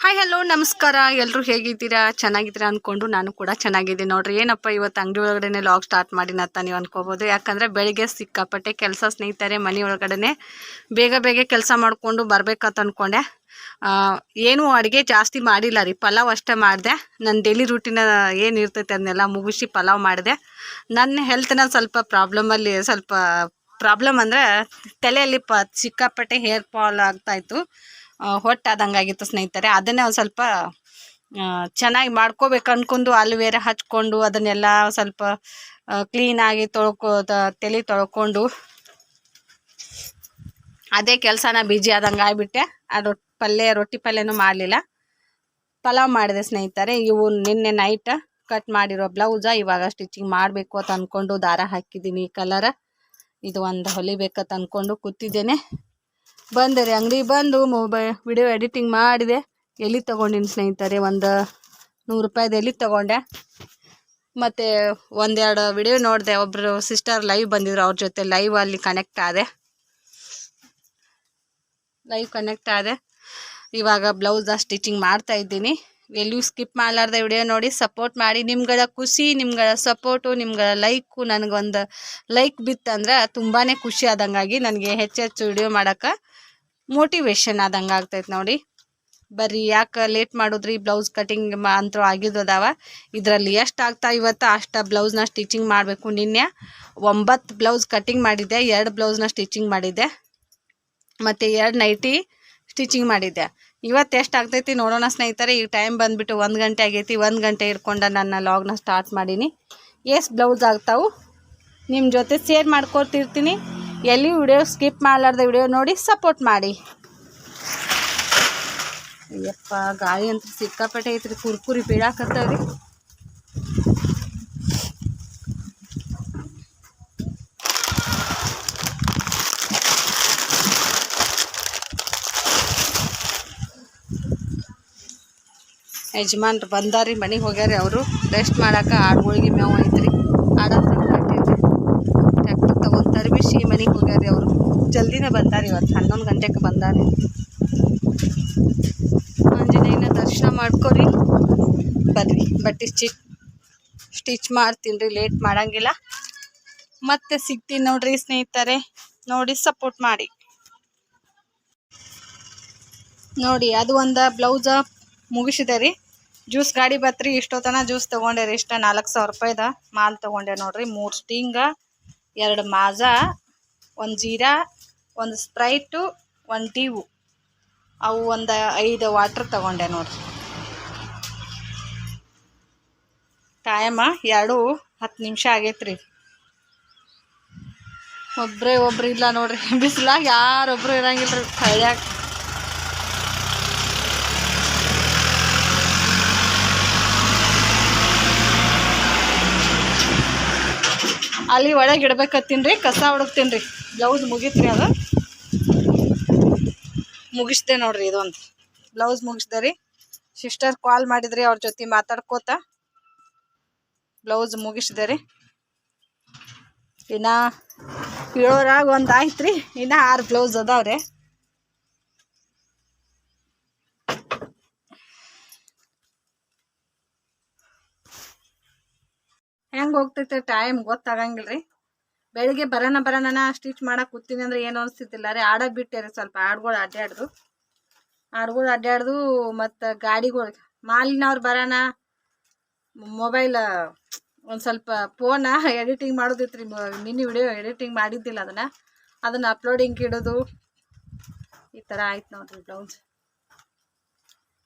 Hi hello ನಮಸ್ಕಾರ. ಎಲ್ಲರೂ ಹೇಗಿದ್ದೀರಾ? ಚೆನ್ನಾಗಿದ್ದೀರಾ ಅಂದ್ಕೊಂಡು ನಾನು ಕೂಡ ಚೆನ್ನಾಗಿದ್ದೀನಿ ನೋಡ್ರಿ. ಏನಪ್ಪ ಇವತ್ತು ಅಂಗಡಿ ಒಳಗಡೆ ಲಾಗ್ ಸ್ಟಾರ್ಟ್ ಮಾಡಿನ ಅಂತ ನೀವು ಅನ್ಕೋಬೋದು. ಯಾಕಂದರೆ ಬೆಳಿಗ್ಗೆ ಸಿಕ್ಕಾಪಟ್ಟೆ ಕೆಲಸ ಸ್ನೇಹಿತರೆ. ಮನೆ ಒಳಗಡೆ ಬೇಗ ಬೇಗ ಕೆಲಸ ಮಾಡಿಕೊಂಡು ಬರ್ಬೇಕಂತ ಅಂದ್ಕೊಂಡೆ. ಏನೂ ಅಡುಗೆ ಜಾಸ್ತಿ ಮಾಡಿಲ್ಲ ರೀ, ಪಲಾವ್ ಅಷ್ಟೇ ಮಾಡಿದೆ. ನನ್ನ ಡೈಲಿ ರೂಟೀನ ಏನು ಇರ್ತೈತೆ ಅದನ್ನೆಲ್ಲ ಮುಗಿಸಿ ಪಲಾವ್ ಮಾಡಿದೆ. ನನ್ನ ಹೆಲ್ತ್ನ ಸ್ವಲ್ಪ ಪ್ರಾಬ್ಲಮ್ ಅಂದರೆ ತಲೆಯಲ್ಲಿ ಸಿಕ್ಕಾಪಟ್ಟೆ ಹೇರ್ ಫಾಲ್ ಆಗ್ತಾಯಿತ್ತು, ಹೊಟ್ಟಾದಂಗಾಗಿತ್ತು ಸ್ನೇಹಿತರೆ. ಅದನ್ನೇ ಒಂದು ಸ್ವಲ್ಪ ಚೆನ್ನಾಗಿ ಮಾಡ್ಕೋಬೇಕು ಅಂದ್ಕೊಂಡು ಅಲೋವೆರಾ ಹಚ್ಕೊಂಡು ಅದನ್ನೆಲ್ಲ ಸ್ವಲ್ಪ ಕ್ಲೀನಾಗಿ ತಲೆ ತೊಳ್ಕೊಂಡು ಅದೇ ಕೆಲಸನ ಬಿಜಿ ಆದಂಗೆ ಆಗಿಬಿಟ್ಟೆ. ಅದು ರೊಟ್ಟಿ ಪಲ್ಯನೂ ಮಾಡಲಿಲ್ಲ, ಪಲಾವ್ ಮಾಡಿದೆ ಸ್ನೇಹಿತರೆ. ಇವು ನಿನ್ನೆ ನೈಟ್ ಕಟ್ ಮಾಡಿರೋ ಬ್ಲೌಸ ಇವಾಗ ಸ್ಟಿಚಿಂಗ್ ಮಾಡಬೇಕು ಅಂತ ಅಂದ್ಕೊಂಡು ದಾರ ಹಾಕಿದ್ದೀನಿ. ಕಲರ್ ಇದು ಒಂದು ಹೊಲಿಬೇಕಂತ ಅಂದ್ಕೊಂಡು ಕೂತಿದ್ದೇನೆ. ಬಂದೆ ರೀ, ಅಂಗಡಿ ಬಂದು ವಿಡಿಯೋ ಎಡಿಟಿಂಗ್ ಮಾಡಿದೆ. ಎಲ್ಲಿ ತೊಗೊಂಡಿನಿ ಸ್ನೇಹಿತರೆ, ಒಂದು 100 ರೂಪಾಯಿದು ಎಲ್ಲಿ ತೊಗೊಂಡೆ. ಮತ್ತು ಒಂದೆರಡು ವಿಡಿಯೋ ನೋಡಿದೆ. ಒಬ್ಬರು ಸಿಸ್ಟರ್ ಲೈವ್ ಬಂದಿದ್ರು, ಅವ್ರ ಜೊತೆ ಲೈವ್ ಕನೆಕ್ಟ್ ಆದೆ. ಇವಾಗ ಬ್ಲೌಸ ಸ್ಟಿಚಿಂಗ್ ಮಾಡ್ತಾ ಇದ್ದೀನಿ. ಎಲ್ಲಿಯೂ ಸ್ಕಿಪ್ ಮಾಡಲಾರ್ದೆ ವಿಡಿಯೋ ನೋಡಿ ಸಪೋರ್ಟ್ ಮಾಡಿ. ನಿಮ್ಗಳ ಖುಷಿ, ನಿಮ್ಗಳ ಸಪೋರ್ಟು, ನಿಮ್ಗಳ ಲೈಕು, ನನಗೊಂದು ಲೈಕ್ ಬಿತ್ತಂದ್ರೆ ತುಂಬಾ ಖುಷಿ ಆದಂಗಾಗಿ ನನಗೆ ಹೆಚ್ಚು ವಿಡಿಯೋ ಮಾಡೋಕ್ಕೆ ಮೋಟಿವೇಶನ್ ಆದಂಗೆ ಆಗ್ತೈತೆ ನೋಡಿ. ಬರ್ರಿ, ಯಾಕೆ ಲೇಟ್ ಮಾಡಿದ್ರಿ? ಬ್ಲೌಸ್ ಕಟಿಂಗ್ ಅಂತೂ ಆಗಿದ್ದದಾವ. ಇದರಲ್ಲಿ ಎಷ್ಟು ಆಗ್ತಾ ಇವತ್ತು ಅಷ್ಟು ಬ್ಲೌಸ್ನ ಸ್ಟಿಚಿಂಗ್ ಮಾಡಬೇಕು. ನಿನ್ನೆ 9 ಬ್ಲೌಸ್ ಕಟಿಂಗ್ ಮಾಡಿದ್ದೆ, 2 ಬ್ಲೌಸ್ನ ಸ್ಟಿಚಿಂಗ್ ಮಾಡಿದ್ದೆ, ಮತ್ತು 2 ನೈಟಿ ಸ್ಟಿಚಿಂಗ್ ಮಾಡಿದ್ದೆ. ಇವತ್ತು ಎಷ್ಟು ಆಗ್ತೈತಿ ನೋಡೋಣ ಸ್ನೇಹಿತರೆ. ಈಗ ಟೈಮ್ ಬಂದುಬಿಟ್ಟು 1 ಗಂಟೆ ಆಗೈತಿ. 1 ಗಂಟೆ ಇಟ್ಕೊಂಡು ನನ್ನ ಲಾಗ್ನ ಸ್ಟಾರ್ಟ್ ಮಾಡೀನಿ. ಎಷ್ಟು ಬ್ಲೌಸ್ ಆಗ್ತಾವೆ ನಿಮ್ಮ ಜೊತೆ ಶೇರ್ ಮಾಡ್ಕೊತಿರ್ತೀನಿ. ಎಲ್ಲಿ ವಿಡಿಯೋ ಸ್ಕಿಪ್ ಮಾಡಲಾರ್ದೆ ವಿಡಿಯೋ ನೋಡಿ ಸಪೋರ್ಟ್ ಮಾಡಿ. ಅಯ್ಯಪ್ಪ, ಗಾಳಿ ಅಂತ ಸಿಕ್ಕಾಪಟ್ಟೆ ಐತ್ರಿ, ಕುರ್ಕುರಿ ಬೀಳಾಕತ್ತವ್ರಿ. ಯಜಮಾನ್ರು ಬಂದಾರಿ, ಮನೆಗೆ ಹೋಗ್ಯಾರಿ. ಅವರು ರೆಸ್ಟ್ ಮಾಡೋಕೆ ಆಡುಗಳಿಗೆ ಮೇವು ಐತ್ರಿ. ಆಡತ್ರ ಟ್ಯಾಕ್ಟರ್ ತೊಗೊಂಡು ತರ್ಬಿಸಿ ಮನೆಗೆ ಹೋಗ್ಯಾರಿ. ಅವರು ಜಲ್ದಿನೇ ಬಂದಾರಿ, ಇವತ್ತು 11 ಗಂಟೆಗೆ ಬಂದಾರಿ. ಆಂಜನೇಯನ ದರ್ಶನ ಮಾಡ್ಕೊರಿ, ಬರ್ರಿ. ಬಟ್ಟೆ ಸ್ಟಿಚ್ ಮಾಡ್ತೀನಿ ರೀ, ಲೇಟ್ ಮಾಡೋಂಗಿಲ್ಲ. ಮತ್ತೆ ಸಿಗ್ತೀನಿ ನೋಡ್ರಿ ಸ್ನೇಹಿತರೆ. ನೋಡಿ ಸಪೋರ್ಟ್ ಮಾಡಿ ನೋಡಿ. ಅದು ಒಂದು ಬ್ಲೌಸ ಮುಗಿಸಿದೆ ರೀ. ಜ್ಯೂಸ್ ಗಾಡಿ ಬತ್ರಿ, ಇಷ್ಟೊತ್ತನ ಜ್ಯೂಸ್ ತೊಗೊಂಡೆ ರೀ. ಇಷ್ಟ 4,000 ರೂಪಾಯಿದ ಮಾಲ್ ತೊಗೊಂಡೆ ನೋಡ್ರಿ. 3 ಸ್ಟಿಂಗ, 2 ಮಾಜಾ, 1 ಜೀರಾ, 1 ಸ್ಪ್ರೈಟು, 1 ಟೀವು, ಅವು ಒಂದು 5 ವಾಟ್ರ್ ತೊಗೊಂಡೆ ನೋಡ್ರಿ. ಟೈಮ 2:10 ನಿಮಿಷ ಆಗೈತ್ರಿ. ಒಬ್ರು ಇಲ್ಲ ನೋಡ್ರಿ, ಬಿಸಿಲಾಗ ಯಾರೊಬ್ರು ಇರಂಗಿಲ್ಲ ರೀ ಹಳ್ಯಾಗ. ಅಲ್ಲಿ ಒಳಗೆ ಇಡ್ಬೇಕತ್ತೀನಿ ರೀ, ಕಸ ಹುಡುಕ್ತೀನಿ ರೀ. ಬ್ಲೌಸ್ ಮುಗೀತ್ರಿ, ಅದು ಮುಗಿಸ್ದೆ ನೋಡ್ರಿ. ಇದೊಂದು ಬ್ಲೌಸ್ ಮುಗಿಸ್ದೆ ರೀ. ಸಿಸ್ಟರ್ ಕಾಲ್ ಮಾಡಿದ್ರಿ, ಅವ್ರ ಜೊತೆ ಮಾತಾಡ್ಕೋತ ಬ್ಲೌಸ್ ಮುಗಿಸ್ದೆ ರೀ. ಇನ್ನು 7ರಾಗ 1 ಆಯ್ತು ರೀ. ಇನ್ನು 6 ಬ್ಲೌಸ್ ಅದಾವ್ರಿ. ಹೆಂಗೆ ಹೋಗ್ತೈತೆ ಟೈಮ್ ಗೊತ್ತಾಗಂಗಿಲ್ಲ ರೀ. ಬೆಳಿಗ್ಗೆ ಬರೋಣ ಸ್ಟಿಚ್ ಮಾಡಕ್ಕೆ ಕೂತೀನಿ ಅಂದ್ರೆ ಏನು ಅನಿಸ್ತಿದ್ದಿಲ್ಲ ರೀ. ಆಡೋಕೆ ಬಿಟ್ಟೆ ರೀ, ಸ್ವಲ್ಪ ಆಡುಗಳು ಅಡ್ಡಾಡ್ದು ಮತ್ತು ಗಾಡಿಗಳು ಮಾಲಿನವ್ರು ಬರೋಣ. ಮೊಬೈಲ್ ಒಂದು ಸ್ವಲ್ಪ ಫೋನ ಎಡಿಟಿಂಗ್ ಮಾಡೋದಿತ್ತು ರೀ. ಮಿನಿ ವಿಡಿಯೋ ಎಡಿಟಿಂಗ್ ಮಾಡಿದ್ದಿಲ್ಲ, ಅದನ್ನು ಅಪ್ಲೋಡಿಂಗ್ ಇಡೋದು ಈ ಥರ ಆಯ್ತು ನೋಡ್ರಿ. ಬ್ಲೌಸ್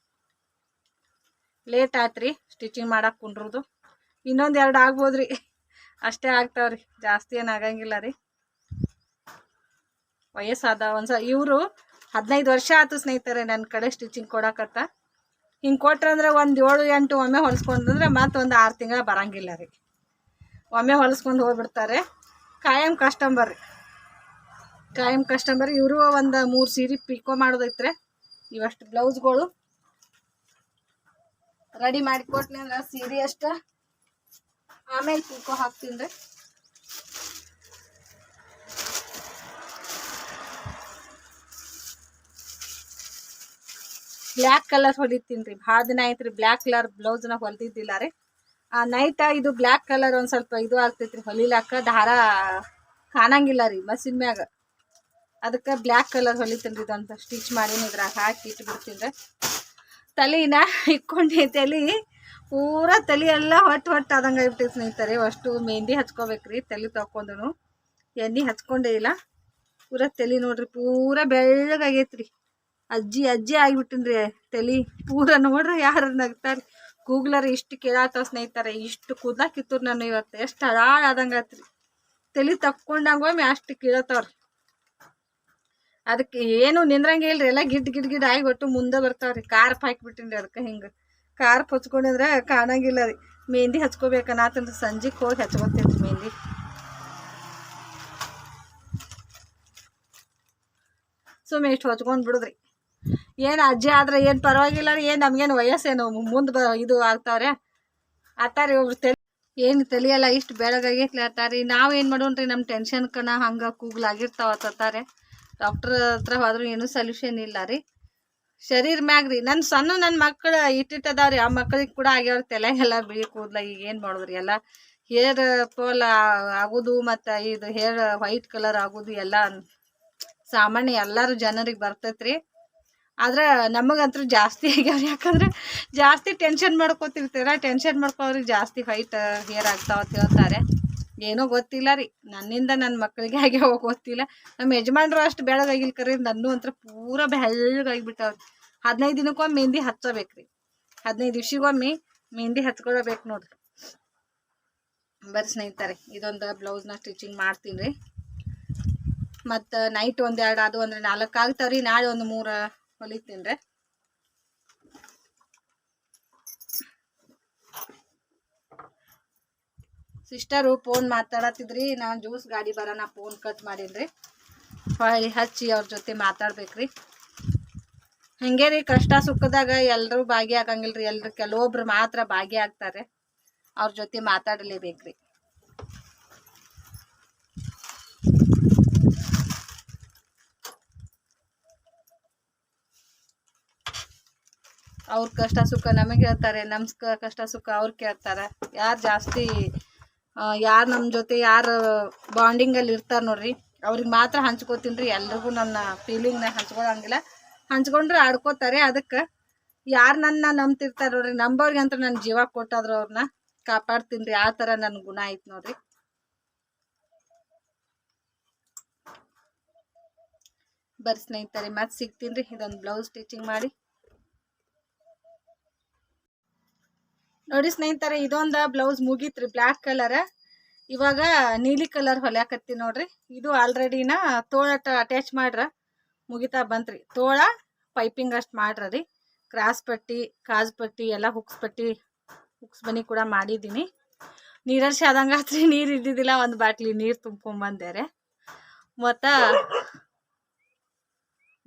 ಲೇಟ್ ಆಯ್ತು ರೀ ಸ್ಟಿಚಿಂಗ್ ಮಾಡಕ್ಕೆ ಕುಂಡ್ರದು. ಇನ್ನೊಂದು 2 ಆಗ್ಬೋದ್ರಿ, ಅಷ್ಟೇ ಆಗ್ತಾವ್ರಿ, ಜಾಸ್ತಿ ಏನು ಆಗಂಗಿಲ್ಲ ರೀ. ವಯಸ್ಸಾದ ಇವರು 15 ವರ್ಷ ಆಯ್ತು ಸ್ನೇಹಿತರೆ ನನ್ನ ಕಡೆ ಸ್ಟಿಚಿಂಗ್ ಕೊಡಕತ್ತ. ಹಿಂಗೆ ಕೊಟ್ರಂದ್ರೆ ಒಂದು 7-8 ಒಮ್ಮೆ ಹೊಲಿಸ್ಕೊಂಡ್ರೆ ಮತ್ತೊಂದು 6 ತಿಂಗಳು ಬರಂಗಿಲ್ಲ ರೀ. ಒಮ್ಮೆ ಹೊಲಿಸ್ಕೊಂಡು ಹೋಗ್ಬಿಡ್ತಾರೆ. ಕಾಯಂ ಕಸ್ಟಮರ್ ಇವರು. ಒಂದು 3 ಸೀರೆ ಪಿಕೋ ಮಾಡೋದೈತ್ರಿ. ಇವಷ್ಟು ಬ್ಲೌಸ್ಗಳು ರೆಡಿ ಮಾಡಿಕೊಟ್ನಿ ಅಂದ್ರೆ ಸೀರೆ ಅಷ್ಟ, ಆಮೇಲೆ ಪಿಕೋ ಹಾಕ್ತೀನಿ ರೀ. ಬ್ಲ್ಯಾಕ್ ಕಲರ್ ಹೊಲಿತೀನಿ ರೀ. ಭಾಳ ದಿನ ಆಯ್ತು ರೀ ಬ್ಲ್ಯಾಕ್ ಕಲರ್ ಬ್ಲೌಸ್ನ ಹೊಲ್ದಿದ್ದಿಲ್ಲ ರೀ. ನೈಟ ಇದು ಬ್ಲ್ಯಾಕ್ ಕಲರ್ ಒಂದು ಸ್ವಲ್ಪ ಇದು ಆಗ್ತೈತ್ರಿ ಹೊಲಿಲಾಕ, ದಾರ ಕಾಣಂಗಿಲ್ಲ ರೀ ಮಷಿನ್ ಮ್ಯಾಗ. ಅದಕ್ಕೆ ಬ್ಲ್ಯಾಕ್ ಕಲರ್ ಹೊಲಿತೀನಿ ರೀ. ಇದೊಂದು ಸ್ಟಿಚ್ ಮಾಡಿ ಇದ್ರಾಗ ಹಾಕಿ ಇಟ್ಬಿಡ್ತೀನಿ ರೀ. ತಲೆನ ಇಟ್ಕೊಂಡು ತಲೆ ಪೂರಾ ತಲೆ ಎಲ್ಲ ಹೊಟ್ಟು ಆದಂಗೆ ಆಗ್ಬಿಟ್ಟೈತೆ ಸ್ನೇಹಿತರೆ. ಅಷ್ಟು ಮೆಹಂದಿ ಹಚ್ಕೋಬೇಕ್ರಿ. ತಲೆ ತೊಗೊಂಡು ಎಣ್ಣೆ ಹಚ್ಕೊಂಡೇ ಇಲ್ಲ. ಪೂರಾ ತಲೆ ನೋಡ್ರಿ ಪೂರಾ ಬೆಳ್ಳಗಾಗೈತ್ರಿ. ಅಜ್ಜಿ ಆಗಿಬಿಟ್ಟಿನ್ರಿ ತಲೆ ಪೂರಾ. ನೋಡ್ರಿ ಯಾರು ನಗ್ತಾರೆ ಕೂಗ್ಲಾರ ಇಷ್ಟು ಕೇಳಾತಾವ ಸ್ನೇಹಿತರೆ. ಇಷ್ಟು ಕೂದ್ಲಾಕಿತ್ತು ನಾನು ಇವತ್ತು ಎಷ್ಟು ಹಳಾದಂಗೆ ಆತ್ರಿ. ತಲೆ ತಕ್ಕೊಂಡಂಗೊಮ್ಮೆ ಅಷ್ಟು ಕೀಳತ್ತವ್ರಿ. ಅದಕ್ಕೆ ಏನು ನಿಂದ್ರಂಗೆ ಇಲ್ರಿ, ಎಲ್ಲ ಗಿಡ್ ಆಗಿ ಒಟ್ಟು ಮುಂದೆ ಬರ್ತಾವ್ರಿ. ಕಾರ್ಪ್ ಹಾಕಿಬಿಟ್ಟಿನ್ರಿ. ಅದಕ್ಕೆ ಹಿಂಗೆ ಕಾರ್ಪ್ ಹಚ್ಕೊಂಡಿದ್ರೆ ಕಾಣಂಗಿಲ್ಲ ರೀ. ಮೆಹಂದಿ ಹಚ್ಕೋಬೇಕನ್ನತ್ತಂದ್ರೆ ಸಂಜೆಗೆ ಹೋಗಿ ಹಚ್ಕೊತೀನಿ ಮೆಹಂದಿ. ಸುಮ್ಮನೆ ಇಷ್ಟು ಹಚ್ಕೊಂಡು ಬಿಡುದ್ರಿ. ಏನು ಅಜ್ಜಿ ಆದ್ರೆ ಏನು ಪರವಾಗಿಲ್ಲ ರೀ. ಏನು ನಮ್ಗೇನು ವಯಸ್ಸೇನು ಮುಂದೆ ಇದು ಆಗ್ತಾವ್ರೆ ಆತಾರಿ. ಒಬ್ರು ತಲೆ ಎಲ್ಲ ಇಷ್ಟು ಬೆಳಗಾಗೈತ್ಲಿ ಆತಾರಿ. ನಾವು ಏನು ಮಾಡೋಣ್ರಿ, ನಮ್ಮ ಟೆನ್ಷನ್ಕನ ಹಂಗೆ ಕೂಗ್ಲಾಗಿರ್ತಾವತ್ತಾರೆ. ಡಾಕ್ಟ್ರ್ ಹತ್ರ ಹೋದ್ರೂ ಏನೂ ಸೊಲ್ಯೂಷನ್ ಇಲ್ಲ ರೀ. ಶರೀರ ಮ್ಯಾಗ ರೀ ನನ್ನ ಮಕ್ಕಳು ಇಟ್ಟಿಟ್ಟದಾವ್ರಿ. ಆ ಮಕ್ಕಳಿಗೆ ಕೂಡ ಆಗ್ಯಾವ್ರಿ ತಲೆಗೆಲ್ಲ ಬಿಳಿ ಕೂದಲ. ಈಗ ಏನು ಮಾಡೋದ್ರಿ, ಎಲ್ಲ ಹೇರ್ ಫಾಲ್ ಆಗೋದು ಮತ್ತು ಇದು ಹೇರ್ ವೈಟ್ ಕಲರ್ ಆಗೋದು ಎಲ್ಲ ಸಾಮಾನ್ಯ ಎಲ್ಲರೂ ಜನರಿಗೆ ಬರ್ತೈತ್ರಿ. ಆದ್ರೆ ನಮಗಂತೂ ಜಾಸ್ತಿ ಆಗ್ಯಾವ್ರಿ. ಯಾಕಂದ್ರೆ ಜಾಸ್ತಿ ಟೆನ್ಷನ್ ಮಾಡ್ಕೋತಿರ್ತೀರ. ಟೆನ್ಷನ್ ಮಾಡ್ಕೋವ್ರಿಗೆ ಜಾಸ್ತಿ ವೈಟ್ ಹೇರ್ ಆಗ್ತಾವ ಅಂತ ಹೇಳ್ತಾರೆ. ಏನೋ ಗೊತ್ತಿಲ್ಲ ರೀ. ನನ್ನಿಂದ ನನ್ನ ಮಕ್ಕಳಿಗೆ ಆಗ್ಯಾವ ಗೊತ್ತಿಲ್ಲ. ನಮ್ಮ ಯಜಮಾನ್ರು ಅಷ್ಟು ಬೆಳಗಾಗಿಲ್ಲ ಕರೆ. ನನ್ನೂ ಒಂಥರ ಪೂರಾ ಬೆಳ್ಳಗಾಗಿಬಿಟ್ಟವ್ರಿ. 15 ದಿನಕ್ಕೊಮ್ಮೆ ಮೆಹಂದಿ ಹಚ್ಚಬೇಕ್ರಿ. 15 ದಿವ್ಸಗೊಮ್ಮೆ ಮೆಹಂದಿ ಹಚ್ಕೊಳ್ಬೇಕು ನೋಡ್ರಿ. ಬರ್ರಿ ಸ್ನೇಹಿತರೆ, ಇದೊಂದು ಬ್ಲೌಸ್ನ ಸ್ಟಿಚಿಂಗ್ ಮಾಡ್ತೀನಿ ರೀ. ಮತ್ತು ನೈಟ್ 1-2 ಅದು ಅಂದರೆ 4 ಆಗ್ತಾವ್ರಿ. ನಾಳೆ ಒಂದು 3 ಹೊಲಿತೀನಿ ರೀ. ಸಿಸ್ಟರು ಫೋನ್ ಮಾತಾಡತ್ತಿದ್ರಿ. ನಾನು ಜ್ಯೂಸ್ ಗಾಡಿ ಬರೋಣ ಫೋನ್ ಕಟ್ ಮಾಡೀನಿ. ಹೊಳ್ಳಿ ಹಚ್ಚಿ ಅವ್ರ ಜೊತೆ ಮಾತಾಡ್ಬೇಕ್ರಿ. ಹಂಗೆ ರೀ, ಕಷ್ಟ ಸುಖದಾಗ ಎಲ್ಲರೂ ಭಾಗಿಯಾಗಂಗಿಲ್ಲ ರೀ. ಎಲ್ಲರೂ ಕೆಲವೊಬ್ರು ಮಾತ್ರ ಭಾಗಿಯಾಗ್ತಾರೆ. ಅವ್ರ ಜೊತೆ ಮಾತಾಡಲೇಬೇಕ್ರಿ. ಅವ್ರ ಕಷ್ಟ ಸುಖ ನಮಗೆ ಹೇಳ್ತಾರೆ, ನಮ್ಮ ಕಷ್ಟ ಸುಖ ಅವ್ರು ಕೇಳ್ತಾರೆ. ಯಾರು ಜಾಸ್ತಿ ಯಾರು ನಮ್ಮ ಜೊತೆ ಯಾರು ಬಾಂಡಿಂಗಲ್ಲಿ ಇರ್ತಾರೆ ನೋಡ್ರಿ, ಅವ್ರಿಗೆ ಮಾತ್ರ ಹಂಚ್ಕೋತೀನಿ ರೀ. ಎಲ್ರಿಗೂ ನನ್ನ ಫೀಲಿಂಗ್ನ ಹಂಚ್ಕೊಳಂಗಿಲ್ಲ. ಹಂಚ್ಕೊಂಡ್ರೆ ಆಡ್ಕೋತಾರೆ. ಅದಕ್ಕೆ ಯಾರು ನನ್ನ ನಂಬ್ತಿರ್ತಾರೆ ನೋಡ್ರಿ, ನಂಬೋರಿಗೆ ಅಂತ ನನ್ನ ಜೀವ ಕೊಟ್ಟಾದ್ರು ಅವ್ರನ್ನ ಕಾಪಾಡ್ತೀನಿ ರೀ. ಆ ಥರ ನನ್ನ ಗುಣ ಐತೆ ನೋಡ್ರಿ. ಬರ್ರಿ ಸ್ನೇಹಿತರೆ, ಮತ್ತೆ ಸಿಗ್ತೀನಿ ರೀ ಇದೊಂದು ಬ್ಲೌಸ್ ಸ್ಟಿಚಿಂಗ್ ಮಾಡಿ. ನೋಡಿ ಸ್ನೇಹಿತರೆ, ಇದೊಂದು ಬ್ಲೌಸ್ ಮುಗೀತ್ರಿ ಬ್ಲ್ಯಾಕ್ ಕಲರ್. ಇವಾಗ ನೀಲಿ ಕಲರ್ ಹೊಲ್ಯಾಕತ್ತೀನಿ ನೋಡ್ರಿ. ಇದು ಆಲ್ರೆಡಿನ ತೋಳಟ ಅಟ್ಯಾಚ್ ಮಾಡ್ರ ಮುಗಿತಾ ಬಂತ್ರಿ. ತೋಳ ಪೈಪಿಂಗ್ ಅಷ್ಟು ಮಾಡ್ರಿ. ಕ್ರಾಸ್ ಪಟ್ಟಿ, ಕಾಜ್ ಪಟ್ಟಿ ಎಲ್ಲ ಹುಕ್ಸ್ ಬನಿ ಕೂಡ ಮಾಡಿದ್ದೀನಿ. ನೀರರ್ಸಿ ಆದಂಗೆ ಆತ್ರಿ. ನೀರು ಇದ್ದಿದ್ದಿಲ್ಲ, ಒಂದು ಬಾಟ್ಲಿ ನೀರು ತುಂಬ್ಕೊಂಬಂದೆ ರೀ. ಮತ್ತು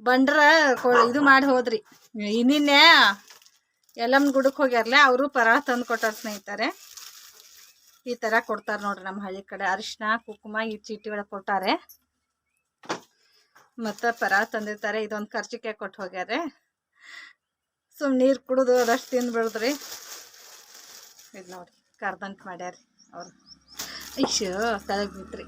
ಬಂಡ್ರ ಇದು ಮಾಡಿ ಹೋದ್ರಿ. ಇನ್ನಿನ್ನೆ ಎಲ್ಲಮ್ಮ ಗುಡಕ್ಕೆ ಹೋಗ್ಯಾರಲ್ಲ, ಅವರು ಪರ ತಂದು ಕೊಟ್ಟಾರ ಸ್ನೇಹಿತರೆ. ಈ ಥರ ಕೊಡ್ತಾರೆ ನೋಡ್ರಿ ನಮ್ಮ ಹಳ್ಳಿ ಕಡೆ. ಅರಿಶಿನ ಕುಂಕುಮ ಈ ಚೀಟಿ ಒಳಗೆ ಕೊಟ್ಟಾರೆ. ಮತ್ತು ಪರ ತಂದಿರ್ತಾರೆ. ಇದೊಂದು ಖರ್ಚಿಗೆ ಕೊಟ್ಟು ಹೋಗ್ಯಾರೆ. ಸುಮ್ಮನೆ ನೀರು ಕುಡಿದು ಅದಷ್ಟು ತಿಂದು ಬಿಡಿದ್ರಿ. ಇದು ನೋಡ್ರಿ ಕರ್ದಂಟು ಮಾಡ್ಯಾರಿ ಅವರು. ಇಶ್ಯೂ ತಲೆಗೆ ಬಿತ್ರಿ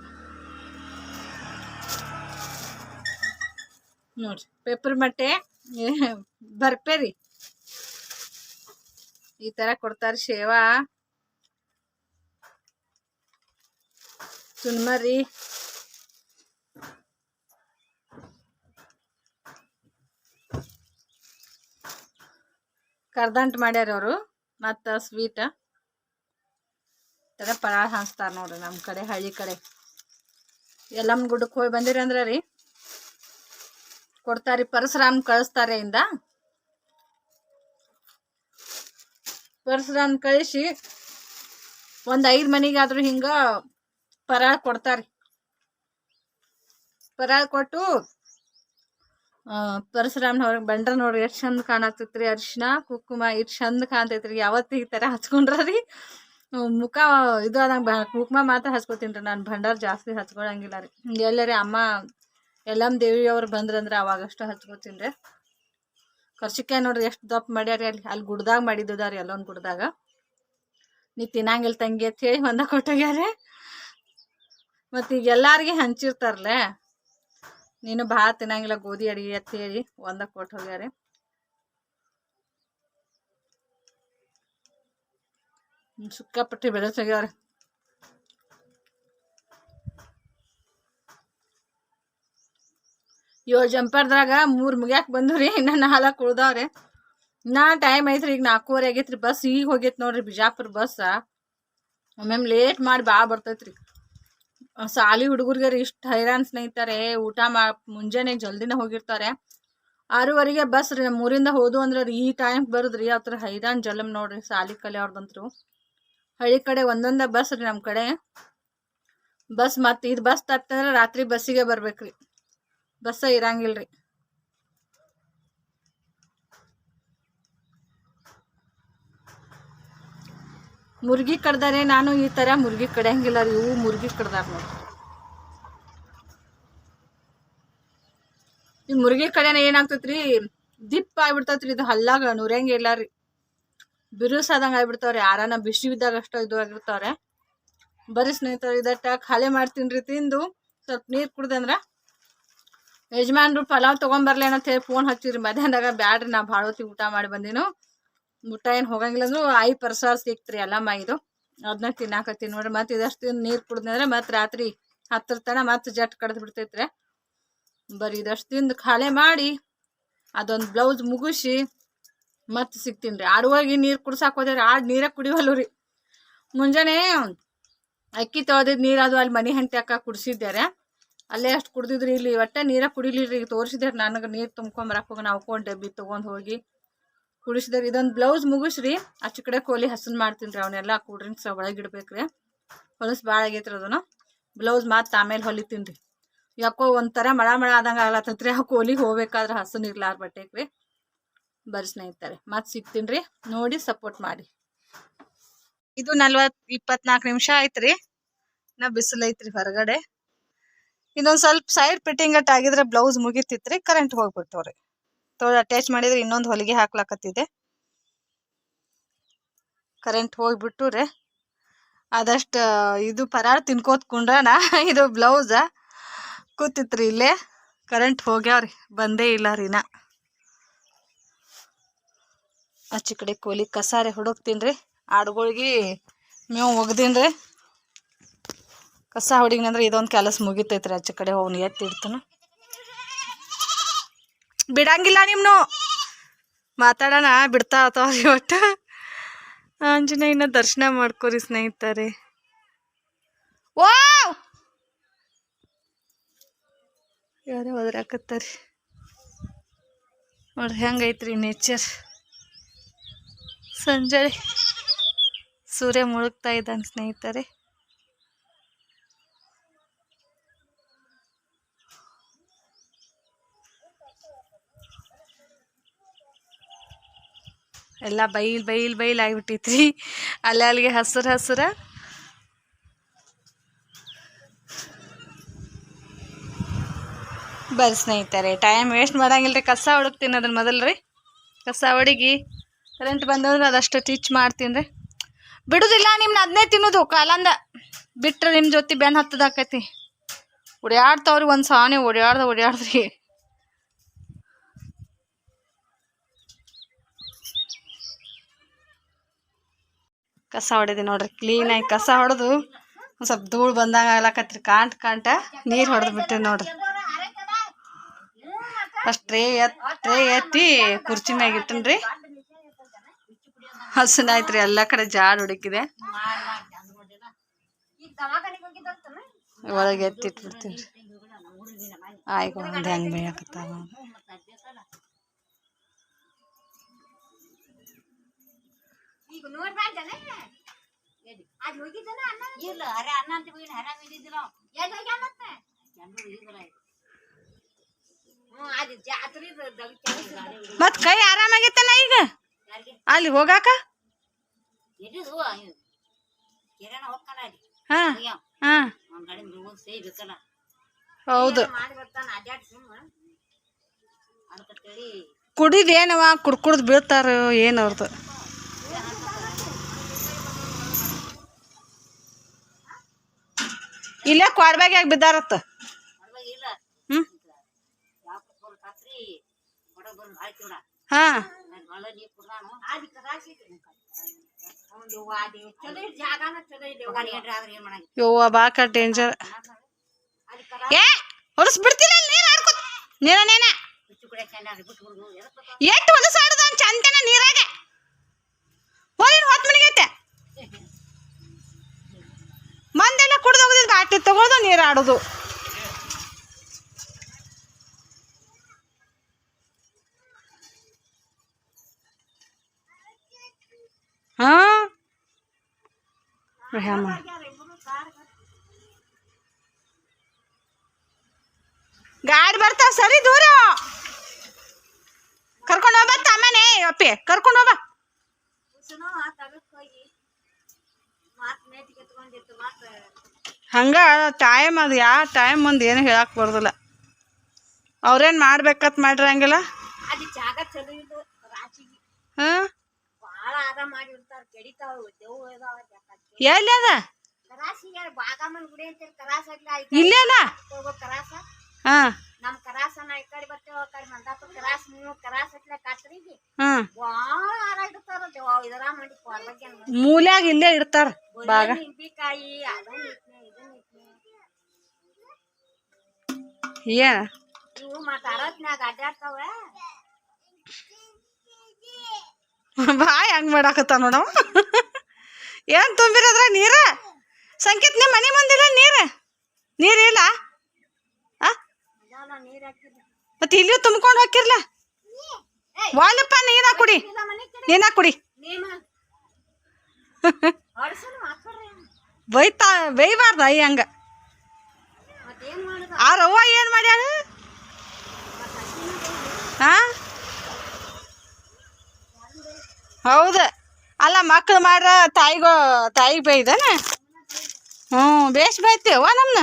ನೋಡ್ರಿ. ಪೇಪರ್ ಮಟ್ಟೆ ಬರ್ಪೇರಿ ಈ ಥರ ಕೊಡ್ತಾರೆ. ಶೇವಾ, ಚುನ್ಮರಿ, ಕರ್ದಂಟು ಮಾಡ್ಯಾರ ಅವರು. ಮತ್ತು ಸ್ವೀಟ್ ಥರ ಪರಾಳ ಹಾಸ್ತಾರೆ ನೋಡ್ರಿ ನಮ್ಮ ಕಡೆ ಹಳ್ಳಿ ಕಡೆ. ಎಲ್ಲಮ್ಮ ಗುಡ್ಡಕ್ಕೆ ಹೋಗಿ ಬಂದಿರಿ ಅಂದ್ರೆ ರೀ ಕೊಡ್ತಾರೆ. ಪರಶುರಾಮ್ ಕಳಿಸ್ತಾರೆ. ಪರಶುರಾಮ್ ಕಳಿಸಿ ಒಂದು 5 ಮನೆಗಾದ್ರೂ ಹಿಂಗೆ ಪರಾಳ ಕೊಡ್ತಾರೆ. ಪರಾಳ ಕೊಟ್ಟು ಪರಶುರಾಮ್ನ ಹೊರಗೆ ಬಂಡ್ರ ನೋಡ್ರಿ ಎಷ್ಟು ಚಂದ ಕಾಣಾಕ್ತೈತ್ರಿ. ಅರಿಶಿನ ಕುಂಕುಮ ಎಷ್ಟು ಚಂದ ಕಾಣ್ತೈತ್ರಿ. ಯಾವತ್ತು ಈ ಥರ ಹಚ್ಕೊಂಡ್ರಿ ಮುಖ ಇದು ಆದಂಗೆ. ಕುಂಕುಮ ಮಾತ್ರ ಹಚ್ಕೋತೀನಿ ರೀ ನಾನು. ಭಂಡಾರ ಜಾಸ್ತಿ ಹಚ್ಕೊಳಂಗಿಲ್ಲ ರೀ. ಎಲ್ಲರಿ ಅಮ್ಮ ಎಲ್ಲಮ್ಮ ದೇವಿಯವ್ರು ಬಂದ್ರಂದ್ರೆ ಅವಾಗಷ್ಟು ಹಚ್ಕೋತೀನಿ ರೀ. ಕರ್ಚಿಕಾಯಿ ನೋಡ್ರಿ ಎಷ್ಟು ದಪ್ಪ ಮಾಡ್ಯಾರಿ. ಅಲ್ಲಿ ಗುಡ್ದಾಗ ಮಾಡಿದ್ದದಾರಿ, ಅಲ್ಲೊಂದು ಗುಡ್ದಾಗ. ನೀ ತಿನ್ನಂಗಿಲ್ಲ ತಂಗಿ ಅಂತ ಹೇಳಿ ಒಂದ ಕೊಟ್ಟೋಗ್ಯಾರೆ. ಮತ್ತು ಈಗ ಎಲ್ಲಾರಿಗೆ ಹಂಚಿರ್ತಾರಲ್ಲ, ನೀನು ಭಾಳ ತಿನ್ನಂಗಿಲ್ಲ ಗೋಧಿ ಅಡಿಗೆ ಅಂತ ಹೇಳಿ ಒಂದ ಕೊಟ್ಟು ಹೋಗ್ಯಾರೆ. ಸಿಕ್ಕಾಪಟ್ಟಿ ಬೆಳೆಸೋಗ್ಯಾರ. ಏಳು ಜಂಪರ್ದಾಗ 3 ಮುಗ್ಯಾಕ ಬಂದ್ರಿ, ಇನ್ನ 4 ಉಳ್ದಾವ್ರಿ. ಇನ್ನ ಟೈಮ್ ಐತ್ರಿ. ಈಗ 4:15 ಆಗೈತ್ರಿ. ಬಸ್ ಈಗ ಹೋಗೈತಿ ನೋಡ್ರಿ, ಬಿಜಾಪುರ ಬಸ್. ಒಮ್ಮೆ ಲೇಟ್ ಮಾಡಿ ಭಾಳ ಬರ್ತೈತ್ರಿ. ಸಾಲಿ ಹುಡುಗರಿಗೆ ಇಷ್ಟು ಹೈರಾಣ ಸ್ನೇಹಿತರೆ. ಊಟ ಮುಂಜಾನೆ ಜಲ್ದಿನ ಹೋಗಿರ್ತಾರೆ. 6:15 ಬಸ್ ರೀ. ನಮ್ಮ ಊರಿಂದ ಹೋದು ಅಂದ್ರೆ ಈ ಟೈಮ್ ಬರುದ್ರಿ. ಆ ಥರ ಹೈರಾಣ ಜಲಮ್ ನೋಡ್ರಿ ಸಾಲಿ ಕಲಿಯವ್ರದಂತ್ರು. ಹಳ್ಳಿ ಕಡೆ ಒಂದೊಂದ ಬಸ್ ರೀ. ನಮ್ಮ ಕಡೆ ಬಸ್ ಮತ್ತು ಇದು ಬಸ್ ತಪ್ಪಿದ್ರೆ ರಾತ್ರಿ ಬಸ್ಸಿಗೆ ಬರ್ಬೇಕ್ರಿ. ಬಸ್ಸ ಇರಂಗಿಲ್ರಿ. ಮುರ್ಗಿ ಕಡ್ದಾರೆ. ನಾನು ಈ ಥರ ಮುರ್ಗಿ ಕಡಿಯಂಗಿಲ್ಲ ರೀ. ಇವು ಮುರ್ಗಿ ಕಡ್ದಾರ ನೋಡ್ರಿ. ಈ ಮುರ್ಗಿ ಕಡೆನ ಏನಾಗ್ತೈತ್ರಿ, ದಿಪ್ಪ ಆಗ್ಬಿಡ್ತೈತ್ರಿ. ಇದು ಹಲ್ಲಾಗ ನುರಂಗಿಲ್ಲ ರೀ. ಬಿರುಸಾದಂಗೆ ಆಗ್ಬಿಡ್ತಾವ್ರಿ. ಯಾರನ ಬಿಸಿ ಬಿದ್ದಾಗ ಅಷ್ಟ ಇದು ಆಗಿರ್ತಾವ್ರೆ. ಬರೀ ಸ್ನೇಹಿತರು ಇದಟ್ಟ ಖಾಲಿ ಮಾಡ್ತೀನಿ ರೀ. ತಿಂದು ಸ್ವಲ್ಪ ನೀರು ಕುಡ್ದಂದ್ರ ಯಜಮಾನ್ರು ಪಲಾವ್ ತೊಗೊಂಬರ್ಲಿ ಅಂತ ಹೇಳಿ ಫೋನ್ ಹಚ್ಚಿರಿ ಮಧ್ಯಾಹ್ನದಾಗ. ಬ್ಯಾಡ್ರಿ, ನಾ ಭಾಳ ಹೊತ್ತಿಗೆ ಊಟ ಮಾಡಿ ಬಂದಿನು. ಊಟ ಏನು ಹೋಗಂಗಿಲ್ಲ ಅಂದ್ರು ಆಯಿ ಪ್ರಸಾದ ಸಿಕ್ತ್ರಿ ಎಲ್ಲಮ್ಮ. ಇದು ಅದನ್ನ ತಿನ್ನಾಕತ್ತೀನಿ ನೋಡ್ರಿ. ಮತ್ತು ಇದಷ್ಟು ತಿಂದು ನೀರು ಕುಡ್ದಂದ್ರೆ ಮತ್ತು ರಾತ್ರಿ 10 ತನ ಮತ್ತು ಜಟ್ ಕಡ್ದು ಬಿಡ್ತೈತ್ರಿ. ಬರೀ ಇದಷ್ಟು ತಿಂದು ಖಾಲಿ ಮಾಡಿ ಅದೊಂದು ಬ್ಲೌಸ್ ಮುಗಿಸಿ ಮತ್ತೆ ಸಿಗ್ತೀನಿ ರೀ. ಆಡುವಾಗಿ ನೀರು ಕುಡ್ಸಾಕ್ ಹೋದೇವ್ರಿ. ಆಡು ನೀರೇ ಕುಡಿವಲ್ಲು ರೀ. ಮುಂಜಾನೆ ಅಕ್ಕಿ ತೊಳೆದಿದ್ದು ನೀರು ಅದು ಅಲ್ಲಿ ಮನೆ ಹೆಂಡತಿ ಅಕ್ಕ ಕುಡಿಸಿದ್ದಾರೆ. ಅಲ್ಲೇ ಅಷ್ಟು ಕುಡ್ದಿದ್ರಿ. ಇಲ್ಲಿ ಒಟ್ಟೆ ನೀರ ಕುಡಿಲಿರಿ. ಈಗ ತೋರಿಸಿದ್ರೆ ನನಗೆ ನೀರು ತುಂಬ್ಕೊಂಬರಕ್ಕೆ ಹೋಗಿ ನಾವು ಡಬ್ಬಿ ತೊಗೊಂಡು ಹೋಗಿ ಕುಡಿಸಿದ್ರಿ. ಇದೊಂದು ಬ್ಲೌಸ್ ಮುಗಿಸ್ರಿ. ಆಚೆ ಕಡೆ ಕೋಲಿ ಹಸನ್ ಮಾಡ್ತೀನಿ ರೀ. ಅವನ್ನೆಲ್ಲ ಕೂಲ್ ಡ್ರಿಂಕ್ಸ್ ಒಳಗಿಡ್ಬೇಕು ರೀ. ಹೊಲಸು ಭಾಳ ಆಗೈತ್ರಿ. ಅದನ್ನು ಬ್ಲೌಸ್ ಮತ್ತು ಆಮೇಲೆ ಹೊಲಿತೀನಿ ರೀ. ಯಾಕೋ ಒಂಥರ ಮಳ ಆದಂಗೆ ಆಗ್ಲತ್ತೈತ್ರಿ. ಆ ಕೋಲಿಗೆ ಹೋಗ್ಬೇಕಾದ್ರೆ ಹಸನ್ ಇರ್ಲಾರ ಬಟ್ಟೆಗೆ ರೀ. ಬರ್ರಿ ಸ್ನೇಹಿತರೆ, ಮತ್ತೆ ಸಿಗ್ತೀನಿ ರೀ. ನೋಡಿ ಸಪೋರ್ಟ್ ಮಾಡಿ. ಇದು 24 ನಿಮಿಷ ಆಯ್ತ್ರಿ. ನಾ ಬಿಸಿಲೈತ್ರಿ ಹೊರಗಡೆ. ಇದೊಂದು ಸ್ವಲ್ಪ ಸೈಡ್ ಫಿಟ್ಟಿಂಗ್ ಅಟ್ ಆಗಿದ್ರೆ ಬ್ಲೌಸ್ ಮುಗಿತಿತ್ರಿ. ಕರೆಂಟ್ ಹೋಗ್ಬಿಟ್ಟವ್ರಿ. ಅಟ್ಯಾಚ್ ಮಾಡಿದ್ರೆ ಇನ್ನೊಂದು ಹೊಲಿಗೆ ಹಾಕ್ಲಾಕತ್ತಿದೆ. ಕರೆಂಟ್ ಹೋಗ್ಬಿಟ್ಟು ರೀ. ಅದಷ್ಟು ಇದು ಪರಾರ್ ತಿನ್ಕೋತ ಕುಂಡ್ರಣ. ಇದು ಬ್ಲೌಸ ಕೂತಿತ್ರಿ ಇಲ್ಲೇ. ಕರೆಂಟ್ ಹೋಗ್ಯಾವ್ರಿ, ಬಂದೇ ಇಲ್ಲ ರೀ. ಆಚೆ ಕಡೆ ಕೋಲಿ ಕಸಾರೆ ಹುಡುಕ್ತೀನಿ ರೀ. ಆಡುಗಳಿಗೆ ಮೇವು ಒಗ್ದೀನಿ ರೀ. ಕಸ ಹೊಡಿಗ್ನಂದ್ರೆ ಇದೊಂದು ಕೆಲಸ ಮುಗಿತೈತ್ರಿ. ಆಚೆ ಕಡೆ ಹೋಗಿ ಎತ್ತಿಡ್ತಾನ. ಬಿಡಂಗಿಲ್ಲ ನಿಮ್ನು ಮಾತಾಡೋಣ ಬಿಡ್ತಾ ಆತವ್ರಿ. ಒಟ್ಟು ಆಂಜನೇಯನ ದರ್ಶನ ಮಾಡ್ಕೋರಿ ಸ್ನೇಹಿತರೆ. ಓ ಯಾರೇ ಹೋದ್ರಾಕತ್ತಾರಿ ನೋಡ್ರಿ. ಹೆಂಗೈತ್ರಿ ನೇಚರ್. ಸಂಜೆ ಸೂರ್ಯ ಮುಳುಗ್ತಾ ಇದ್ದಾನೆ ಸ್ನೇಹಿತರೆ. ಎಲ್ಲ ಬೈಲ್ ಆಗಿಬಿಟ್ಟೈತ್ರಿ. ಅಲ್ಲಿಗೆ ಹಸಿರ ಬರ್ರಿ ಸ್ನೇಹಿತರೆ. ಟೈಮ್ ವೇಸ್ಟ್ ಮಾಡಂಗಿಲ್ರಿ. ಕಸ ಹೊಡಗ್ತೀನಿ ಅದನ್ನ ಮೊದಲ್ರಿ. ಕಸ ಹೊಡಿಗಿ ಕರೆಂಟ್ ಬಂದಂದ್ರೆ ಅದಷ್ಟು ಟೀಚ್ ಮಾಡ್ತೀನಿ ರೀ. ಬಿಡುದಿಲ್ಲ ನಿಮ್ನ ಅದನ್ನೇ ತಿನ್ನೋದು. ಕಾಲಂದ ಬಿಟ್ರೆ ನಿಮ್ಮ ಜೊತೆ ಬೆನ್ ಹತ್ತದಾಕೈತಿ. ಓಡಾಡ್ತಾವ್ರಿ. ಒಂದು ಸಾನೆ ಓಡಾಡ್ದ್ರಿ. ಕಸ ಹೊಡೆದಿ ನೋಡ್ರಿ. ಕ್ಲೀನಾಗಿ ಕಸ ಹೊಡೆದು ಒಂದು ಸ್ವಲ್ಪ ಧೂಳು ಬಂದಂಗ ಆಗ್ಲಾಕತ್ರಿ. ಕಾಂಟ ನೀರು ಹೊಡೆದು ಬಿಟ್ಟೆ ನೋಡ್ರಿ. ಫಸ್ಟ್ ಟ್ರೇ ಎತ್ತಿ ಕುರ್ಚಿ ಮ್ಯಾಗ ಇಟ್ಟನ್ರಿ. ಹಸನಾಯ್ತ್ರಿ. ಎಲ್ಲ ಕಡೆ ಜಾಡ್ ಹುಡುಕಿದೆ. ಒಳಗೆ ಎತ್ತಿಟ್ಬಿಡ್ತೀನಿ. ಆಯ್ತು ಒಂದು ಹೆಂಗೆ ಬೇಕತ್ತಾವ. ಮತ್ ಕೈ ಆರಾಮಾಗೈತಲ್ಲ ಈಗ ಅಲ್ಲಿ ಹೋಗಾಕ. ಹೌದು ಕುಡಿದೇನವ ಕುಡ್ದು ಬೀಳ್ತಾರ ಏನು ಅವ್ರದ್ದು. ಇಲ್ಲೇ ಕ್ವಾಡ್ಬ್ಯಾಗ್ಯಾಗ ಬಿದ್ದಾರತ್ತ. ಹಾಂ ಯವ್ವ ಬಾಕ ಡೇಂಜರ್. ಏ ಹೊಡಿಸ್ಬಿಡ್ತಿಲ್ಲ ನೀರು ಆಡ್ಕೊ ನೀರ ಎಷ್ಟು ಹೊಲಸ ಆಡುದ ಚಂದನ ನೀರಾಗ ಹೋಗಿ ಹೊತ್ತು ಮನಿಗೈತೆ. ಮಂದೆಲ್ಲ ಕುಡ್ದು ಹೋಗುದಿಲ್ಲ ಬಾಟಿ ತಗೊಳ್ದು ನೀರು ಆಡೋದು. ಹಾಂ ಗಾಡಿ ಬರ್ತಾವ ಸರಿ ದೂರ ಕರ್ಕೊಂಡು ಹೋಗ್ಬ ತಮ್ಮನೆ ಅಪ್ಪಿ ಕರ್ಕೊಂಡು ಹೋಗ್ಬ. ಹಂಗ ಟೈಮ್ ಅದು ಯಾವ ಟೈಮ್ ಒಂದು ಏನು ಹೇಳಕ್ ಬರೋದಿಲ್ಲ. ಅವ್ರೇನು ಮಾಡ್ಬೇಕತ್ ಮಾಡಿರಂಗಿಲ್ಲ. ಹಾಂ ಎಲ್ಲಿ ಅದ ಇಲ್ಲೇ ಅದ. ಹಾಂ ಮೂಲ್ಯಾಗ ಇಲ್ಲೇ ಇಡ್ತಾರ ಬಾಗ. ಏನ ಬಾಯ್ ಹಂಗ್ ಮಾಡಾಕತ್ತ ನೋಡವ. ಏನ್ ತುಂಬಿರದ್ರ ನೀರ ಸಂಕೇತ್ ನಿಮ್ಮ ಮನೆ ಮುಂದಿಲ್ಲ ನೀರಿಲ್ಲ ಮತ್ತೆ ಇಲ್ಲಿಯೂ ತುಂಬ್ಕೊಂಡು ಹೋಗಿರ್ಲ ವಾಲಪ್ಪ. ನೀನಾ ಕುಡಿ ಬೈಬಾರ್ದ ಅಯ್ಯ ಹಂಗ. ಆ ರವ್ವ ಏನ್ ಮಾಡ್ಯಾಳ? ಹಾ ಹೌದು ಅಲ್ಲ ಮಕ್ಳು ಮಾಡ್ರ ತಾಯಿಗೆ ಬೈದನ. ಬೇಷ್ ಬೈತೇವ ನಮ್ನ.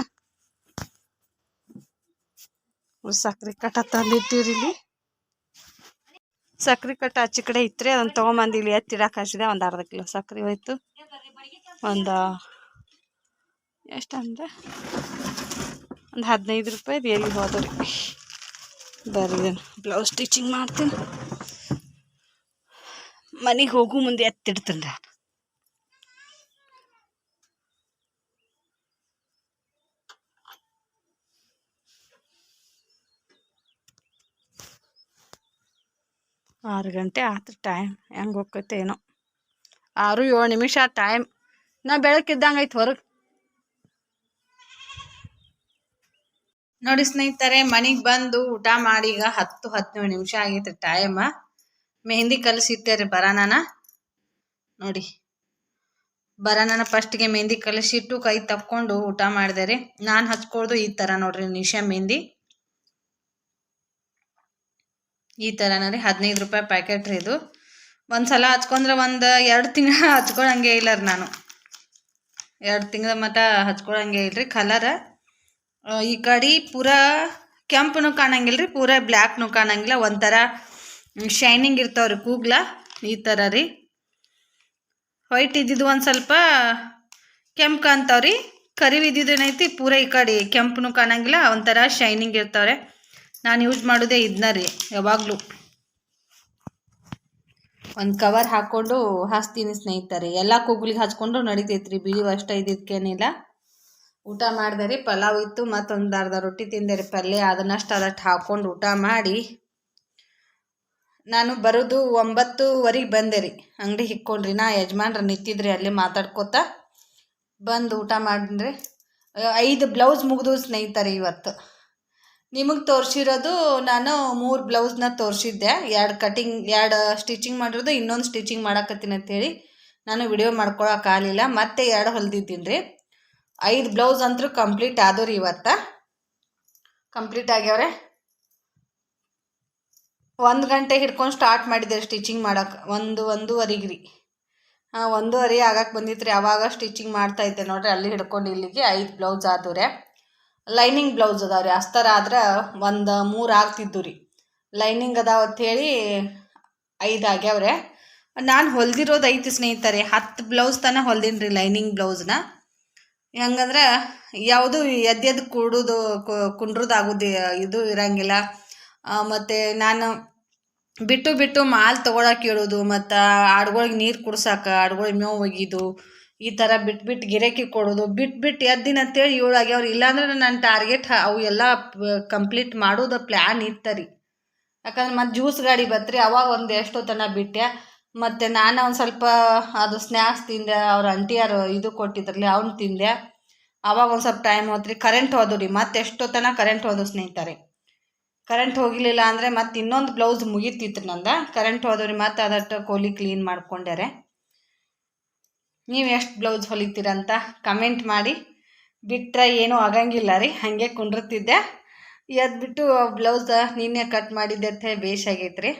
ಸಕ್ರೆ ಕಟ್ಟ ತಂದಿಟ್ಟಿವ್ರಿ ಇಲ್ಲಿ. ಸಕ್ರೆ ಕಟ್ಟ ಆಚೆ ಕಡೆ ಇತ್ತರಿ ಅದನ್ನ ತೊಗೊಂಬಂದು ಇಲ್ಲಿ ಎತ್ತಿಡಕ್ಕೆ ಹಚ್ಚಿದೆ. ಒಂದು ಅರ್ಧ ಕಿಲೋ ಸಕ್ರೆ ಹೋಯ್ತು. ಒಂದು ಎಷ್ಟಂದ್ರೆ ಒಂದು 15 ರೂಪಾಯಿದು ಎಲ್ಲಿ ಹೋದ್ರಿ. ಬರ್ರಿ ಬ್ಲೌಸ್ ಸ್ಟಿಚಿಂಗ್ ಮಾಡ್ತೀನಿ. ಮನೆಗೆ ಹೋಗು ಮುಂದೆ ಎತ್ತಿಡ್ತೀನಿ ರೀ. ಆರು ಗಂಟೆ ಆಯ್ತು ಟೈಮ್. ಹೆಂಗೆ ಹೋಗ್ತೈತೆ ಏನೋ. 6-7 ನಿಮಿಷ ಟೈಮ್. ನಾ ಬೆಳಕಿದ್ದಂಗೆ ಐತೆ ಹೊರಗೆ ನೋಡಿ ಸ್ನೇಹಿತರೆ. ಮನೆಗೆ ಬಂದು ಊಟ ಮಾಡಿ ಈಗ 10-17 ನಿಮಿಷ ಆಗೈತೆ ಟೈಮ್. ಮೆಹಂದಿ ಕಲಿಸಿಟ್ಟೆ ರೀ ಬರಾನನ ನೋಡಿ. ಬರಾನನ ಫಸ್ಟ್ಗೆ ಮೆಹಂದಿ ಕಲಿಸಿಟ್ಟು ಕೈ ತಕ್ಕೊಂಡು ಊಟ ಮಾಡಿದೆ ರೀ. ನಾನು ಹಚ್ಕೊಳ್ದು ಈ ಥರ ನೋಡ್ರಿ ನಿಶಾ ಮೆಹಂದಿ ಈ ಥರನ ರೀ. 15 ರೂಪಾಯಿ ಪ್ಯಾಕೆಟ್ ರೀ ಇದು. ಒಂದು ಸಲ ಹಚ್ಕೊಂಡ್ರೆ ಒಂದು 2 ತಿಂಗಳು ಹಚ್ಕೊಳಂಗೆ ಇಲ್ಲ ರೀ. ನಾನು 2 ತಿಂಗಳ ಮಟ್ಟ ಹಚ್ಕೊಳಂಗೆ ಇಲ್ರಿ. ಕಲರ್ ಈ ಕಡೆ ಪೂರಾ ಕೆಂಪನು ಕಾಣಂಗಿಲ್ಲ ರೀ, ಪೂರಾ ಬ್ಲ್ಯಾಕ್ನು ಕಾಣಂಗಿಲ್ಲ. ಒಂಥರ ಶೈನಿಂಗ್ ಇರ್ತಾವ್ರಿ ಕೂಗ್ಲ ಈ ಥರ ರೀ. ವೈಟ್ ಇದ್ದಿದ್ದು ಒಂದು ಸ್ವಲ್ಪ ಕೆಂಪು ಕಾಣ್ತಾವ್ರಿ. ಕರಿವಿದ್ದಿದ್ದು ಏನೈತಿ ಪೂರಾ ಈ ಕಡೆ ಕೆಂಪನು ಕಾಣಂಗಿಲ್ಲ, ಒಂಥರ ಶೈನಿಂಗ್ ಇರ್ತಾವ್ರೆ. ನಾನು ಯೂಸ್ ಮಾಡೋದೇ ಇದನ್ನ ರೀ ಯಾವಾಗಲೂ. ಒಂದು ಕವರ್ ಹಾಕ್ಕೊಂಡು ಹಚ್ತೀನಿ ಸ್ನೇಹಿತರೆ. ಎಲ್ಲ ಕೂಗ್ಲಿಗೆ ಹಚ್ಕೊಂಡು ನಡಿತೈತ್ರಿ. ಬಿಳಿ ಅಷ್ಟ ಇದಕ್ಕೇನಿಲ್ಲ. ಊಟ ಮಾಡಿದೆ ರೀ. ಪಲಾವ್ ಇತ್ತು, ಮತ್ತೊಂದು ಅರ್ಧ ರೊಟ್ಟಿ ತಿಂದೆ ರೀ. ಪಲ್ಯ ಅದನ್ನಷ್ಟು ಅದಟ್ಟು ಹಾಕ್ಕೊಂಡು ಊಟ ಮಾಡಿ ನಾನು ಬರೋದು 9:15 ಬಂದೆ ರೀ. ಅಂಗಡಿ ಹಿಕ್ಕೊಂಡ್ರಿ. ನಾ ಯಜಮಾನ್ರು ನಿಂತಿದ್ರಿ ಅಲ್ಲೇ ಮಾತಾಡ್ಕೋತ ಬಂದು ಊಟ ಮಾಡಿದ್ರಿ. 5 ಬ್ಲೌಸ್ ಮುಗಿದು ಸ್ನೇಹಿತರೆ ಇವತ್ತು. ನಿಮಗೆ ತೋರಿಸಿರೋದು ನಾನು 3 ಬ್ಲೌಸ್ನ ತೋರಿಸಿದ್ದೆ. 2 ಸ್ಟಿಚಿಂಗ್ ಮಾಡಿರೋದು, ಇನ್ನೊಂದು ಸ್ಟಿಚಿಂಗ್ ಮಾಡಾಕತ್ತೀನಿ ಅಂಥೇಳಿ ನಾನು ವಿಡಿಯೋ ಮಾಡ್ಕೊಳಕ್ಕಾಗಲಿಲ್ಲ. ಮತ್ತೆ 2 ಹೊಲ್ದಿದ್ದೀನಿ ರೀ. 5 ಬ್ಲೌಸ್ ಅಂತೂ ಕಂಪ್ಲೀಟ್ ಆದವು ರೀ. ಇವತ್ತು ಕಂಪ್ಲೀಟ್ ಆಗ್ಯಾವ್ರೆ. 1 ಗಂಟೆ ಹಿಡ್ಕೊಂಡು ಸ್ಟಾರ್ಟ್ ಮಾಡಿದ್ದೆ ಸ್ಟಿಚಿಂಗ್ ಮಾಡಕ್ಕೆ. 1-1:15 ರೀ. 1:15 ಆಗಕ್ಕೆ ಬಂದಿತ್ತು ರೀ. ಆವಾಗ ಸ್ಟಿಚಿಂಗ್ ಮಾಡ್ತಾಯಿದ್ದೆ ನೋಡ್ರಿ. ಅಲ್ಲಿ ಹಿಡ್ಕೊಂಡು ಇಲ್ಲಿಗೆ 5 ಬ್ಲೌಸ್ ಆದವು ರೀ. ಲೈನಿಂಗ್ ಬ್ಲೌಸ್ ಅದಾವ ರೀ. ಅಸ್ತರ ಆದ್ರೆ ಒಂದು 3 ಆಗ್ತಿದ್ದು ರೀ. ಲೈನಿಂಗ್ ಅದಾವ ಅಂಥೇಳಿ 5 ಆಗ್ಯಾವ್ರೆ. ನಾನು ಹೊಲ್ದಿರೋದು ಐತಿ ಸ್ನೇಹಿತರೆ, 10 ಬ್ಲೌಸ್ ತನಕ ಹೊಲ್ದೀನಿ ರೀ ಲೈನಿಂಗ್ ಬ್ಲೌಸ್ನ. ಹೆಂಗಂದ್ರೆ ಯಾವುದು ಎದ್ದು ಕೂಡೋದು ಕುಂಡ್ರದ್ದು ಆಗೋದು ಇದು ಇರಂಗಿಲ್ಲ. ಮತ್ತು ನಾನು ಬಿಟ್ಟು ಮಾಲ್ ತೊಗೊಳಕ್ಕೆ ಹೇಳೋದು, ಮತ್ತು ಆಡುಗಳಿಗೆ ನೀರು ಕುಡ್ಸಕ್ಕೆ, ಆಡುಗಳಿಗೆ ಮೇವು ಒಗಿದು, ಈ ಥರ ಬಿಟ್ಟು ಗಿರಾಕಿ ಕೊಡೋದು, ಬಿಟ್ಟು ಎದ್ದಿನ ಅಂತೇಳಿ 7 ಆಗ್ಯಾವ್ರಿ. ಇಲ್ಲಾಂದ್ರೆ ನನ್ನ ಟಾರ್ಗೆಟ್ ಅವು ಎಲ್ಲ ಕಂಪ್ಲೀಟ್ ಮಾಡೋದು ಪ್ಲ್ಯಾನ್ ಇತ್ತು ರೀ. ಯಾಕಂದ್ರೆ ಮತ್ತು ಜ್ಯೂಸ್ ಗಾಡಿ ಬತ್ರಿ, ಅವಾಗ ಒಂದು ಎಷ್ಟೋ ತನಕ ಬಿಟ್ಟೆ. ಮತ್ತು ನಾನು ಒಂದು ಸ್ವಲ್ಪ ಅದು ಸ್ನ್ಯಾಕ್ಸ್ ತಿಂದೆ, ಅವ್ರ ಅಂಟಿಯಾರು ಇದು ಕೊಟ್ಟಿದ್ರಲ್ಲಿ ಅವ್ನು ತಿಂದೆ. ಆವಾಗ ಒಂದು ಸ್ವಲ್ಪ ಟೈಮ್ ಹೋದ್ರಿ, ಕರೆಂಟ್ ಹೋದು ರೀ. ಮತ್ತು ಎಷ್ಟೋ ತನಕ ಕರೆಂಟ್ ಹೋದು ಸ್ನೇಹಿತರೆ. ಕರೆಂಟ್ ಹೋಗಲಿಲ್ಲ ಅಂದರೆ ಮತ್ತು ಇನ್ನೊಂದು ಬ್ಲೌಸ್ ಮುಗೀತಿತ್ತು ನಂದು. ಕರೆಂಟ್ ಹೋದ್ರಿ, ಮತ್ತು ಅದಟ್ಟು ಕೋಲಿ ಕ್ಲೀನ್ ಮಾಡ್ಕೊಂಡ್ಯಾರೆ. ನೀವು ಎಷ್ಟು ಬ್ಲೌಸ್ ಹೊಲಿತೀರಂತ ಕಮೆಂಟ್ ಮಾಡಿ. ಬಿಟ್ಟರೆ ಏನೂ ಆಗಂಗಿಲ್ಲ ರೀ, ಹಾಗೆ ಕುಂಡಿರ್ತಿದ್ದೆ. ಎದ್ಬಿಟ್ಟು ಬ್ಲೌಸ್ ನಿನ್ನೆ ಕಟ್ ಮಾಡಿದ್ದೆ ಅಂತ ಬೇಷಾಗೈತೆ ರೀ.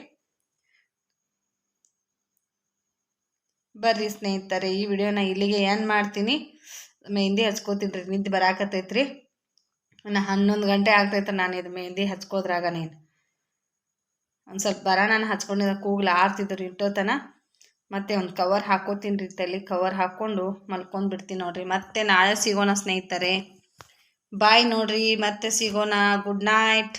ಬರ್ರಿ ಸ್ನೇಹಿತರೆ, ಈ ವಿಡಿಯೋನ ಇಲ್ಲಿಗೆ ಏನು ಮಾಡ್ತೀನಿ. ಮೆಹಂದಿ ಹಚ್ಕೋತಿದ್ರಿ, ನಿದ್ದೆ ಬರಾಕತ್ತೈತ್ರಿ. ಇನ್ನು 11 ಗಂಟೆ ಆಗ್ತೈತೆ ನಾನು ಇದು ಮೆಹಂದಿ ಹಚ್ಕೋದ್ರಾಗ. ನೀನು ಒಂದು ಸ್ವಲ್ಪ ನಾನು ಹಚ್ಕೊಂಡಿದ್ದ ಕೂಗ್ಲು ಆರ್ತಿದ್ರು ಇಟ್ಟೋತನ. ಮತ್ತು ಒಂದು ಕವರ್ ಹಾಕೋತೀನಿ ರೀ, ತಲೆ ಕವರ್ ಹಾಕ್ಕೊಂಡು ಮಲ್ಕೊಂಡು ಬಿಡ್ತೀನಿ ನೋಡಿರಿ. ಮತ್ತೆ ನಾಳೆ ಸಿಗೋಣ ಸ್ನೇಹಿತರೆ. ಬಾಯ್ ನೋಡ್ರಿ, ಮತ್ತೆ ಸಿಗೋಣ. Good night.